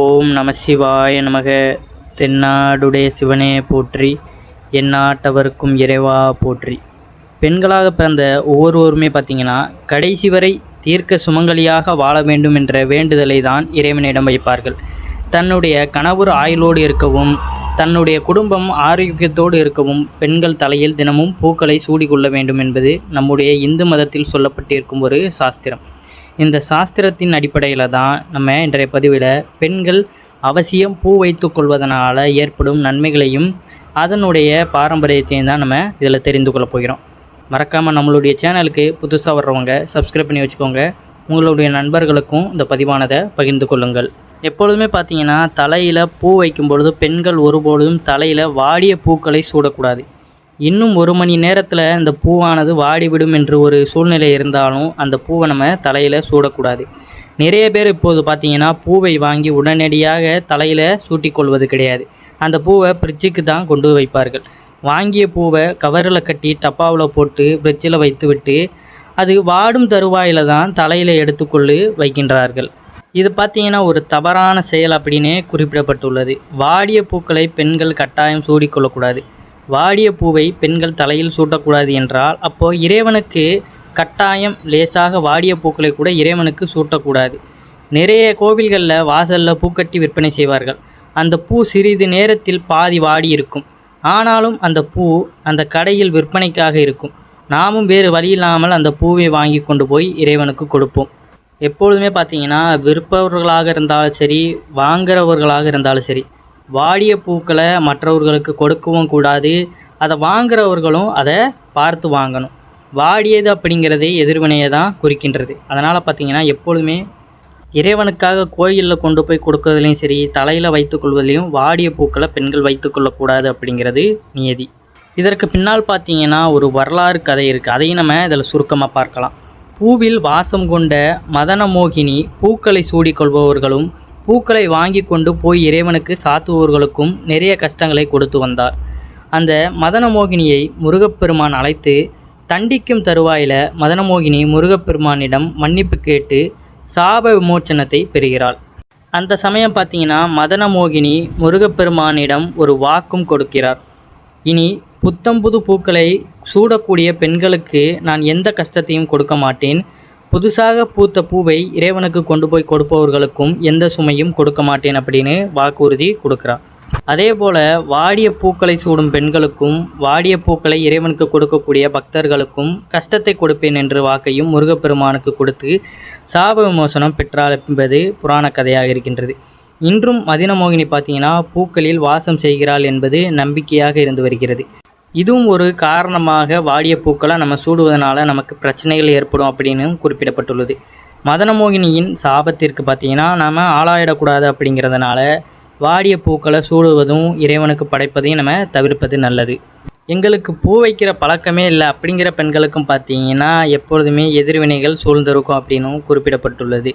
ஓம் நம சிவாய நமக. தென்னாடுடைய சிவனே போற்றி, எந்நாட்டவர்க்கும் இறைவா போற்றி. பெண்களாக பிறந்த ஒவ்வொருவருமே பார்த்திங்கன்னா கடைசி வரை தீர்க்க சுமங்கலியாக வாழ வேண்டும் என்ற வேண்டுதலை தான் இறைவனிடம் வைப்பார்கள். தன்னுடைய கணவர் ஆயுளோடு இருக்கவும், தன்னுடைய குடும்பம் ஆரோக்கியத்தோடு இருக்கவும் பெண்கள் தலையில் தினமும் பூக்களை சூடிக்கொள்ள வேண்டும் என்பது நம்முடைய இந்து மதத்தில் சொல்லப்பட்டிருக்கும் ஒரு சாஸ்திரம். இந்த சாஸ்திரத்தின் அடிப்படையில் தான் நம்ம இன்றைய பதிவில் பெண்கள் அவசியம் பூ வைத்து கொள்வதனால் ஏற்படும் நன்மைகளையும் அதனுடைய பாரம்பரியத்தையும் தான் நம்ம இதில் தெரிந்து கொள்ள போகிறோம். மறக்காமல் நம்மளுடைய சேனலுக்கு புதுசாக வர்றவங்க சப்ஸ்கிரைப் பண்ணி வச்சுக்கோங்க. உங்களுடைய நண்பர்களுக்கும் இந்த பதிவானதை பகிர்ந்து கொள்ளுங்கள். எப்பொழுதுமே பார்த்தீங்கன்னா தலையில் பூ வைக்கும் பொழுது பெண்கள் ஒருபொழுதும் தலையில் வாடிய பூக்களை சூடக்கூடாது. இன்னும் 1 மணி நேரத்தில் இந்த பூவானது வாடிவிடும் என்று ஒரு சூழ்நிலை இருந்தாலும் அந்த பூவை நம்ம தலையில் சூடக்கூடாது. நிறைய பேர் இப்போது பார்த்திங்கன்னா பூவை வாங்கி உடனடியாக தலையில் சூட்டிக்கொள்வது கிடையாது. அந்த பூவை ஃப்ரிட்ஜுக்கு தான் கொண்டு வைப்பார்கள். வாங்கிய பூவை கவரில் கட்டி டப்பாவில் போட்டு ஃப்ரிட்ஜில் வைத்துவிட்டு அது வாடும் தருவாயில் தான் தலையில் எடுத்துக்கொண்டு வைக்கின்றார்கள். இது பார்த்திங்கன்னா ஒரு தவறான செயல் அப்படின்னே குறிப்பிடப்பட்டுள்ளது. வாடிய பூக்களை பெண்கள் கட்டாயம் சூடிக்கொள்ளக்கூடாது. வாடிய பூவை பெண்கள் தலையில் சூட்டக்கூடாது என்றால் அப்போது இறைவனுக்கு கட்டாயம் லேசாக வாடிய பூக்களை கூட இறைவனுக்கு சூட்டக்கூடாது. நிறைய கோவில்களில் வாசலில் பூக்கட்டி விற்பனை செய்வார்கள். அந்த பூ சிறிது நேரத்தில் பாதி வாடி இருக்கும். ஆனாலும் அந்த பூ அந்த கடையில் விற்பனைக்காக இருக்கும். நாமும் வேறு வழி இல்லாமல் அந்த பூவை வாங்கி கொண்டு போய் இறைவனுக்கு கொடுப்போம். எப்பொழுதுமே பார்த்திங்கன்னா விற்பவர்களாக இருந்தாலும் சரி, வாங்குறவர்களாக இருந்தாலும் சரி, வாடிய பூக்களை மற்றவர்களுக்கு கொடுக்கவும் கூடாது. அதை வாங்குறவர்களும் அதை பார்த்து வாங்கணும். வாடியது அப்படிங்கிறதே எதிர்வினையை தான் குறிக்கின்றது. அதனால் பார்த்திங்கன்னா எப்பொழுதுமே இறைவனுக்காக கோயிலில் கொண்டு போய் கொடுக்கறதுலையும் சரி, தலையில் வைத்துக்கொள்வதிலையும் வாடிய பூக்களை பெண்கள் வைத்துக்கொள்ளக்கூடாது அப்படிங்கிறது நியதி. இதற்கு பின்னால் பார்த்திங்கன்னா ஒரு வரலாறு கதை இருக்குது. அதையும் நம்ம இதில் சுருக்கமாக பார்க்கலாம். பூவில் வாசம் கொண்ட மதனமோகினி பூக்களை சூடிக்கொள்பவர்களும் பூக்களை வாங்கி கொண்டு போய் இறைவனுக்கு சாத்துபவர்களுக்கும் நிறைய கஷ்டங்களை கொடுத்து வந்தார். அந்த மதனமோகினியை முருகப்பெருமான் அழைத்து தண்டிக்கும் தருவாயில் மதனமோகினி முருகப்பெருமானிடம் மன்னிப்பு கேட்டு சாப விமோச்சனத்தை பெறுகிறாள். அந்த சமயம் பார்த்திங்கன்னா மதனமோகினி முருகப்பெருமானிடம் ஒரு வாக்கும் கொடுக்கிறார். இனி புத்தம்புது பூக்களை சூடக்கூடிய பெண்களுக்கு நான் எந்த கஷ்டத்தையும் கொடுக்க மாட்டேன். புதுசாக பூத்த பூவை இறைவனுக்கு கொண்டு போய் கொடுப்பவர்களுக்கும் எந்த சுமையும் கொடுக்க மாட்டேன் அப்படின்னு வாக்குறுதி கொடுக்குறார். அதே போல் வாடிய பூக்களை சூடும் பெண்களுக்கும் வாடிய பூக்களை இறைவனுக்கு கொடுக்கக்கூடிய பக்தர்களுக்கும் கஷ்டத்தை கொடுப்பேன் என்று வாக்கையும் முருகப்பெருமானுக்கு கொடுத்து சாப விமோசனம் பெற்றாள் என்பது புராண கதையாக இருக்கின்றது. இன்றும் மதனமோகினி பார்த்திங்கன்னா பூக்களில் வாசம் செய்கிறாள் என்பது நம்பிக்கையாக இருந்து வருகிறது. இதுவும் ஒரு காரணமாக வாடிய பூக்களை நம்ம சூடுவதனால நமக்கு பிரச்சனைகள் ஏற்படும் அப்படின்னு குறிப்பிடப்பட்டுள்ளது. மதனமோகினியின் சாபத்திற்கு பார்த்திங்கன்னா நம்ம ஆளாயிடக்கூடாது அப்படிங்கிறதுனால வாடிய பூக்களை சூடுவதும் இறைவனுக்கு படைப்பதையும் நம்ம தவிர்ப்பது நல்லது. எங்களுக்கு பூ வைக்கிற பழக்கமே இல்லை அப்படிங்கிற பெண்களுக்கும் பார்த்திங்கன்னா எப்பொழுதுமே எதிர்வினைகள் சூழ்ந்திருக்கும் அப்படின்னும் குறிப்பிடப்பட்டுள்ளது.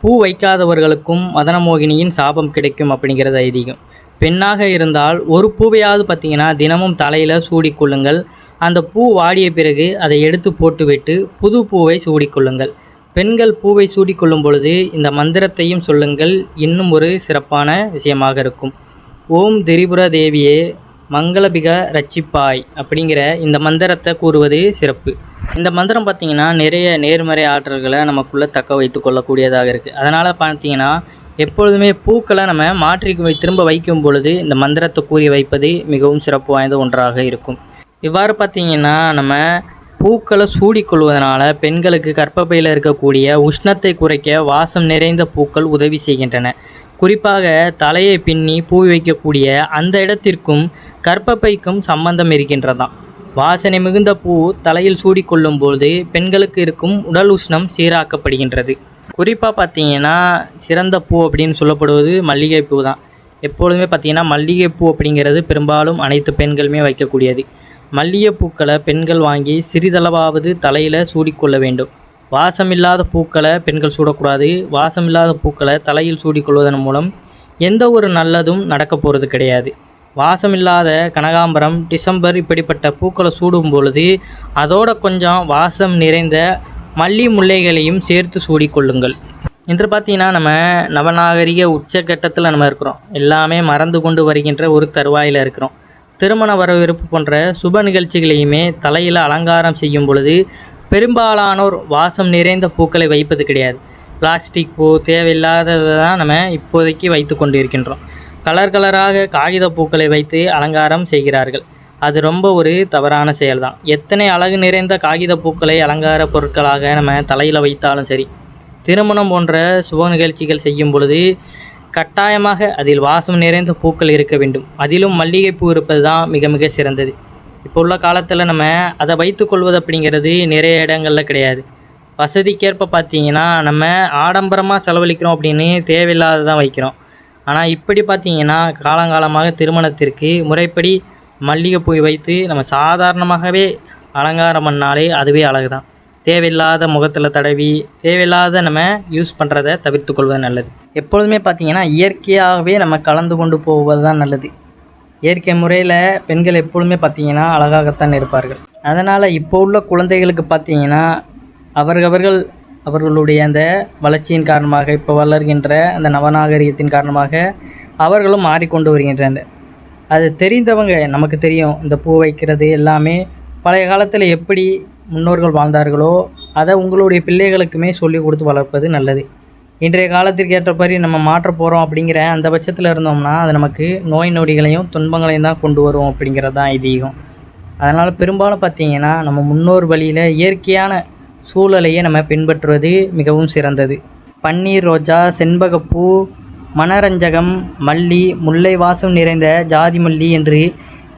பூ வைக்காதவர்களுக்கும் மதனமோகினியின் சாபம் கிடைக்கும் அப்படிங்கிறது ஐதீகம். பெண்ணாக இருந்தால் ஒரு பூவையாவது பார்த்திங்கன்னா தினமும் தலையில் சூடிக்கொள்ளுங்கள். அந்த பூ வாடிய பிறகு அதை எடுத்து போட்டுவிட்டு புது பூவை சூடிக்கொள்ளுங்கள். பெண்கள் பூவை சூடிக்கொள்ளும் பொழுது இந்த மந்திரத்தையும் சொல்லுங்கள். இன்னும் ஒரு சிறப்பான விஷயமாக இருக்கும். ஓம் திரிபுர தேவியே மங்களபிக ரட்சிப்பாய் அப்படிங்கிற இந்த மந்திரத்தை கூறுவது சிறப்பு. இந்த மந்திரம் பார்த்திங்கன்னா நிறைய நேர்மறை ஆற்றல்களை நமக்குள்ளே தக்க வைத்து கொள்ளக்கூடியதாக இருக்குது. அதனால் பார்த்திங்கன்னா எப்பொழுதுமே பூக்களை நம்ம மாற்றி திரும்ப வைக்கும் பொழுது இந்த மந்திரத்தை கூறி வைப்பது மிகவும் சிறப்பு வாய்ந்த ஒன்றாக இருக்கும். இவ்வாறு பார்த்திங்கன்னா நம்ம பூக்களை சூடிக்கொள்வதனால பெண்களுக்கு கர்ப்பப்பையில் இருக்கக்கூடிய உஷ்ணத்தை குறைக்க வாசம் நிறைந்த பூக்கள் உதவி செய்கின்றன. குறிப்பாக தலையை பின்னி பூ வைக்கக்கூடிய அந்த இடத்திற்கும் கர்ப்பப்பைக்கும் சம்பந்தம் இருக்கின்றதாம். வாசனை மிகுந்த பூ தலையில் சூடிக்கொள்ளும் போது பெண்களுக்கு இருக்கும் உடல் உஷ்ணம் சீராக்கப்படுகின்றது. குறிப்பாக பார்த்திங்கன்னா சிறந்த பூ அப்படின்னு சொல்லப்படுவது மல்லிகைப்பூ தான். எப்பொழுதுமே பார்த்திங்கன்னா மல்லிகைப்பூ அப்படிங்கிறது பெரும்பாலும் அனைத்து பெண்களுமே வைக்கக்கூடியது. மல்லிகைப்பூக்களை பெண்கள் வாங்கி சிறிதளவாவது தலையில் சூடிக்கொள்ள வேண்டும். வாசமில்லாத பூக்களை பெண்கள் சூடக்கூடாது. வாசமில்லாத பூக்களை தலையில் சூடிக்கொள்வதன் மூலம் எந்த ஒரு நல்லதும் நடக்க போகிறது கிடையாது. வாசமில்லாத கனகாம்பரம், டிசம்பர் இப்படிப்பட்ட பூக்களை சூடும் பொழுது அதோட கொஞ்சம் வாசம் நிறைந்த மல்லி முல்லைகளையும் சேர்த்து சூடிக்கொள்ளுங்கள். இன்று பார்த்தீங்கன்னா நம்ம நவநாகரிக உச்சக்கட்டத்தில் நம்ம இருக்கிறோம். எல்லாமே மறந்து கொண்டு வருகின்ற ஒரு தருவாயில் இருக்கிறோம். திருமண வரவேற்பு போன்ற சுப நிகழ்ச்சிகளையுமே தலையில் அலங்காரம் செய்யும் பொழுது பெரும்பாலானோர் வாசம் நிறைந்த பூக்களை வைப்பது கிடையாது. பிளாஸ்டிக் பூ தேவையில்லாததை தான் நம்ம இப்போதைக்கு வைத்து கொண்டு இருக்கின்றோம். கலர் கலராக காகித பூக்களை வைத்து அலங்காரம் செய்கிறார்கள். அது ரொம்ப ஒரு தவறான செயல்தான். எத்தனை அழகு நிறைந்த காகித பூக்களை அலங்கார பொருட்களாக நம்ம தலையில் வைத்தாலும் சரி, திருமணம் போன்ற சுப நிகழ்ச்சிகள் செய்யும் பொழுது கட்டாயமாக அதில் வாசம் நிறைந்த பூக்கள் இருக்க வேண்டும். அதிலும் மல்லிகைப்பூ இருப்பது தான் மிக மிக சிறந்தது. இப்போ உள்ள காலத்தில் நம்ம அதை வைத்து கொள்வது அப்படிங்கிறது நிறைய இடங்களில் கிடையாது. வசதிக்கேற்ப பார்த்தீங்கன்னா நம்ம ஆடம்பரமாக செலவழிக்கிறோம் அப்படின்னு தேவையில்லாததான் வைக்கிறோம். ஆனால் இப்படி பார்த்தீங்கன்னா காலங்காலமாக திருமணத்திற்கு முறைப்படி மல்லிகைப்பூ வைத்து நம்ம சாதாரணமாகவே அலங்காரம் பண்ணாலே அதுவே அழகு தான். தேவையில்லாத முகத்தில் தடவி தேவையில்லாத நம்ம யூஸ் பண்ணுறதை தவிர்த்து கொள்வது நல்லது. எப்பொழுதுமே பார்த்திங்கன்னா இயற்கையாகவே நம்ம கலந்து கொண்டு போவது தான் நல்லது. இயற்கை முறையில் பெண்கள் எப்பொழுதுமே பார்த்திங்கன்னா அழகாகத்தான் இருப்பார்கள். அதனால் இப்போ உள்ள குழந்தைகளுக்கு பார்த்திங்கன்னா அவர்களுடைய அந்த வளர்ச்சியின் காரணமாக, இப்போ வளர்கின்ற அந்த நவநாகரிகத்தின் காரணமாக அவர்களும் மாறிக்கொண்டு வருகின்றனர். அது தெரிந்தவங்க, நமக்கு தெரியும் இந்த பூ வைக்கிறது எல்லாமே பழைய காலத்தில் எப்படி முன்னோர்கள் வாழ்ந்தார்களோ அதை உங்களுடைய பிள்ளைகளுக்குமே சொல்லி கொடுத்து வளர்ப்பது நல்லது. இன்றைய காலத்திற்கு ஏற்றபடி நம்ம மாற்ற போகிறோம் அப்படிங்கிற அந்த பட்சத்தில் இருந்தோம்னா அது நமக்கு நோய் நொடிகளையும் துன்பங்களையும் தான் கொண்டு வரும் அப்படிங்கிறது தான் ஐதீகம். அதனால் பெரும்பாலும் பார்த்திங்கன்னா நம்ம முன்னோர் வழியில் இயற்கையான சூழலையே நம்ம பின்பற்றுவது மிகவும் சிறந்தது. பன்னீர் ரோஜா, செண்பகப்பூ, மனரஞ்சகம், மல்லி, முல்லை வாசம் நிறைந்த ஜாதி மல்லி என்று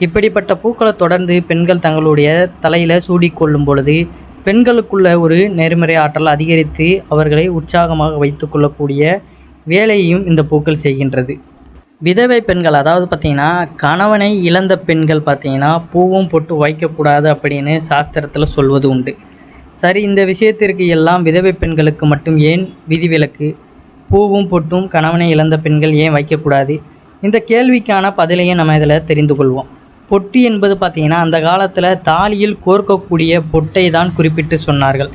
இப்படிப்பட்ட பூக்களை தொடர்ந்து பெண்கள் தங்களுடைய தலையில் சூடிக்கொள்ளும் பொழுது பெண்களுக்குள்ள ஒரு நேர்மறை ஆற்றல் அதிகரித்து அவர்களை உற்சாகமாக வைத்து கொள்ளக்கூடிய வேலையையும் இந்த பூக்கள் செய்கின்றது. விதவை பெண்கள், அதாவது பார்த்திங்கன்னா கணவனை இழந்த பெண்கள் பார்த்திங்கன்னா பூவும் பொட்டு வைக்கக்கூடாது அப்படின்னு சாஸ்திரத்தில் சொல்வது உண்டு. சரி, இந்த விஷயத்திற்கு எல்லாம் விதவை பெண்களுக்கு மட்டும் ஏன் விதிவிலக்கு? பூவும் பொட்டும் கணவனை இழந்த பெண்கள் ஏன் வைக்கக்கூடாது? இந்த கேள்விக்கான பதிலையும் நம்ம இதில் தெரிந்து கொள்வோம். பொட்டு என்பது பார்த்திங்கன்னா அந்த காலத்தில் தாலியில் கோர்க்கக்கூடிய பொட்டை தான் குறிப்பிட்டு சொன்னார்கள்.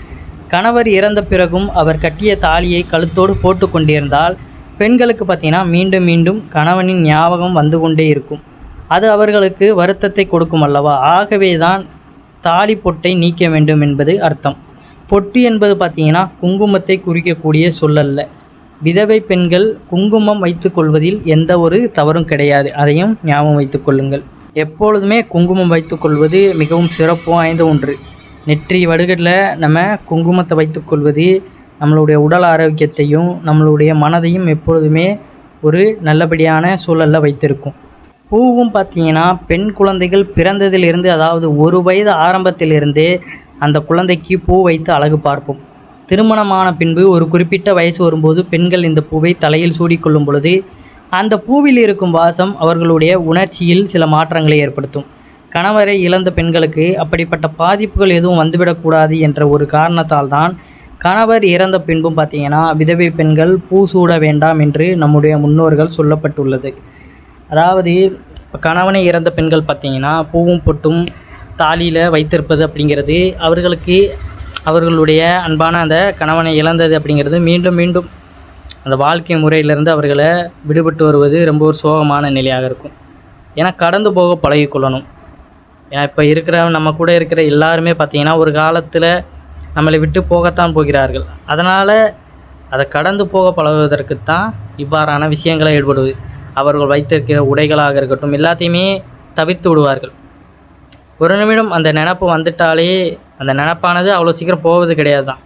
கணவர் இறந்த பிறகும் அவர் கட்டிய தாலியை கழுத்தோடு போட்டு கொண்டிருந்தால் பெண்களுக்கு பார்த்திங்கன்னா மீண்டும் மீண்டும் கணவனின் ஞாபகம் வந்து கொண்டே இருக்கும். அது அவர்களுக்கு வருத்தத்தை கொடுக்கும் அல்லவா? ஆகவே தான் தாலி பொட்டை நீக்க வேண்டும் என்பது அர்த்தம். பொட்டு என்பது பார்த்திங்கன்னா குங்குமத்தை குறிக்கக்கூடிய சொல்லல்ல. விதவை பெண்கள் குங்குமம் வைத்து கொள்வதில் எந்த ஒரு தவறும் கிடையாது. அதையும் ஞாபகம் வைத்து கொள்ளுங்கள். எப்பொழுதுமே குங்குமம் வைத்து கொள்வது மிகவும் சிறப்பு வாய்ந்த ஒன்று. நெற்றி வடுகளில் நம்ம குங்குமத்தை வைத்து கொள்வது நம்மளுடைய உடல் ஆரோக்கியத்தையும் நம்மளுடைய மனதையும் எப்பொழுதுமே ஒரு நல்லபடியான சூழலில் வைத்திருக்கும். பூவும் பார்த்திங்கன்னா பெண் குழந்தைகள் பிறந்ததிலிருந்து, அதாவது 1 வயது ஆரம்பத்திலிருந்தே அந்த குழந்தைக்கு பூ வைத்து அழகு பார்ப்போம். திருமணமான பின்பு ஒரு குறிப்பிட்ட வயசு வரும்போது பெண்கள் இந்த பூவை தலையில் சூடிக்கொள்ளும் பொழுது அந்த பூவில் இருக்கும் வாசம் அவர்களுடைய உணர்ச்சியில் சில மாற்றங்களை ஏற்படுத்தும். கணவரை இழந்த பெண்களுக்கு அப்படிப்பட்ட பாதிப்புகள் எதுவும் வந்துவிடக்கூடாது என்ற ஒரு காரணத்தால் தான் கணவர் இறந்த பின்பும் பார்த்திங்கன்னா விதவை பெண்கள் பூ சூட வேண்டாம் என்று நம்முடைய முன்னோர்கள் சொல்லப்பட்டுள்ளது. அதாவது கணவனை இறந்த பெண்கள் பார்த்திங்கன்னா பூவும் பொட்டும் தாலியில் வைத்திருப்பது அப்படிங்கிறது அவர்களுக்கு அவர்களுடைய அன்பான அந்த கணவனை இழந்தது அப்படிங்கிறது மீண்டும் மீண்டும் அந்த வாழ்க்கை முறையிலிருந்து அவர்களை விடுபட்டு வருவது ரொம்ப ஒரு சோகமான நிலையாக இருக்கும். ஏன்னா கடந்து போக பழகிக்கொள்ளணும். ஏன்னா இப்போ இருக்கிற நம்ம கூட இருக்கிற எல்லாருமே பார்த்திங்கன்னா ஒரு காலத்தில் நம்மளை விட்டு போகத்தான் போகிறார்கள். அதனால் அதை கடந்து போக பழகுவதற்குத்தான் இவ்வாறான விஷயங்களை ஈடுபடுவது. அவர்கள் வைத்திருக்கிற உடைகளாக இருக்கட்டும் எல்லாத்தையுமே தவிர்த்து விடுவார்கள். ஒரு நிமிடம் அந்த நினப்பு வந்துட்டாலே அந்த நினப்பானது அவ்வளோ சீக்கிரம் போவது கிடையாது தான்.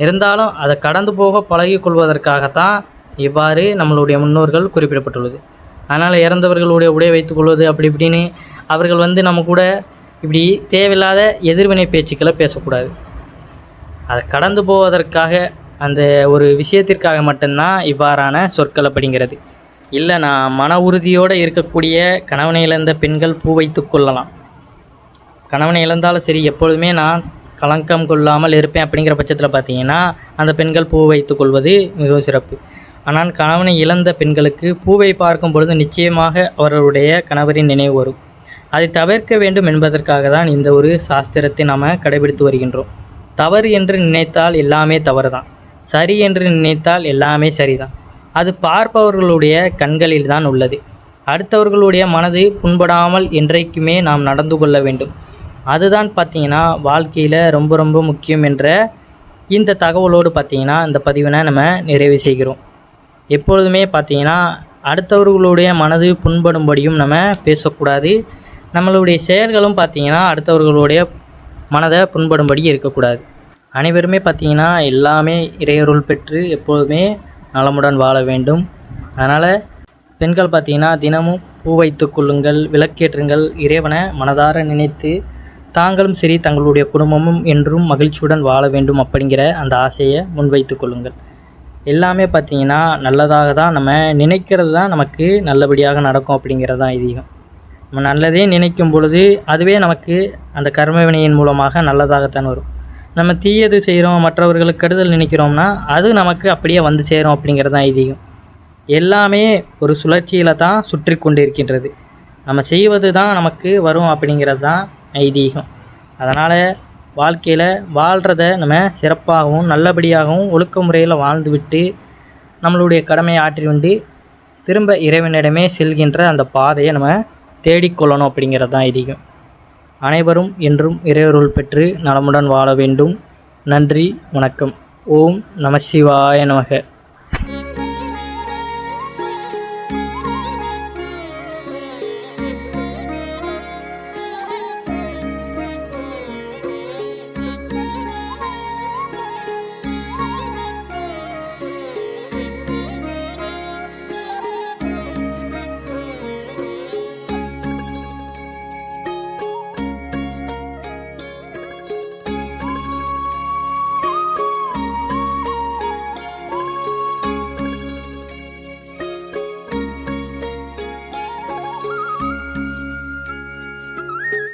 இருந்தாலும் அதை கடந்து போக பழகி கொள்வதற்காகத்தான் இவ்வாறு நம்மளுடைய முன்னோர்கள் குறிப்பிடப்பட்டுள்ளது. அதனால் இறந்தவர்களுடைய உடை வைத்துக்கொள்வது அப்படி இப்படின்னு அவர்கள் நம்ம கூட இப்படி தேவையில்லாத எதிர்வினை பேச்சுக்களை பேசக்கூடாது. அதை கடந்து போவதற்காக அந்த ஒரு விஷயத்திற்காக மட்டும்தான் இவ்வாறான சொற்கள் அப்படிங்கிறது. இல்லை, நான் மன உறுதியோடு இருக்கக்கூடிய கணவனை இழந்த பெண்கள் பூ வைத்து கொள்ளலாம். கணவனை இழந்தாலும் சரி, எப்பொழுதுமே நான் கலங்கம் கொள்ளாமல் இருப்பேன் அப்படிங்கிற பட்சத்தில் பார்த்திங்கன்னா அந்த பெண்கள் பூ வைத்து கொள்வது மிகவும் சிறப்பு. ஆனால் கணவனை இழந்த பெண்களுக்கு பூவை பார்க்கும் பொழுது நிச்சயமாக அவர்களுடைய கணவரின் நினைவு வரும். அதை தவிர்க்க வேண்டும் என்பதற்காக தான் இந்த ஒரு சாஸ்திரத்தை நாம் கடைபிடித்து வருகின்றோம். தவறு என்று நினைத்தால் எல்லாமே தவறு தான். சரி என்று நினைத்தால் எல்லாமே சரிதான். அது பார்ப்பவர்களுடைய கண்களில் தான் உள்ளது. அடுத்தவர்களுடைய மனது புண்படாமல் என்றைக்குமே நாம் நடந்து கொள்ள வேண்டும். அதுதான் பார்த்தீங்கன்னா வாழ்க்கையில் ரொம்ப ரொம்ப முக்கியம் என்ற இந்த தகவலோடு பார்த்தீங்கன்னா இந்த பதிவினை நம்ம நிறைவு செய்கிறோம். எப்பொழுதுமே பார்த்தீங்கன்னா அடுத்தவர்களுடைய மனது புண்படும்படியும் நம்ம பேசக்கூடாது. நம்மளுடைய செயல்களும் பார்த்தீங்கன்னா அடுத்தவர்களுடைய மனதை புண்படும்படி இருக்கக்கூடாது. அனைவருமே பார்த்தீங்கன்னா எல்லாமே இறையருள் பெற்று எப்பொழுதுமே நலமுடன் வாழ வேண்டும். அதனால் பெண்கள் பார்த்தீங்கன்னா தினமும் பூ வைத்து கொள்ளுங்கள், விளக்கேற்றுங்கள், இறைவனை மனதார நினைத்து தாங்களும் சரி தங்களுடைய குடும்பமும் என்றும் மகிழ்ச்சியுடன் வாழ வேண்டும் அப்படிங்கிற அந்த ஆசையை முன்வைத்து கொள்ளுங்கள். எல்லாமே பார்த்தீங்கன்னா நல்லதாக தான் நம்ம நினைக்கிறது தான் நமக்கு நல்லபடியாக நடக்கும் அப்படிங்கிறது தான் ஐதீகம். நம்ம நல்லதே நினைக்கும் பொழுது அதுவே நமக்கு அந்த கர்மவினையின் மூலமாக நல்லதாகத்தான் வரும். நம்ம தீயது செய்கிறோம், மற்றவர்களுக்கு கெடுதல் நினைக்கிறோம்னா அது நமக்கு அப்படியே வந்து சேரும் அப்படிங்கிறது தான் ஐதீகம். எல்லாமே ஒரு சுழற்சியில் தான் சுற்றி கொண்டு இருக்கின்றது. நம்ம செய்வது தான் நமக்கு வரும் அப்படிங்கிறது தான் ஐதீகம். அதனால் வாழ்க்கையில் வாழ்கிறத நம்ம சிறப்பாகவும் நல்லபடியாகவும் ஒழுக்க முறையில் வாழ்ந்துவிட்டு நம்மளுடைய கடமையை ஆற்றி கொண்டு திரும்ப இறைவனிடமே செல்கின்ற அந்த பாதையை நம்ம தேடிக்கொள்ளணும் அப்படிங்கிறது தான் ஐதீகம். அனைவரும் என்றும் இறையருள் பெற்று நலமுடன் வாழ வேண்டும். நன்றி, வணக்கம். ஓம் நம சிவாய நமக.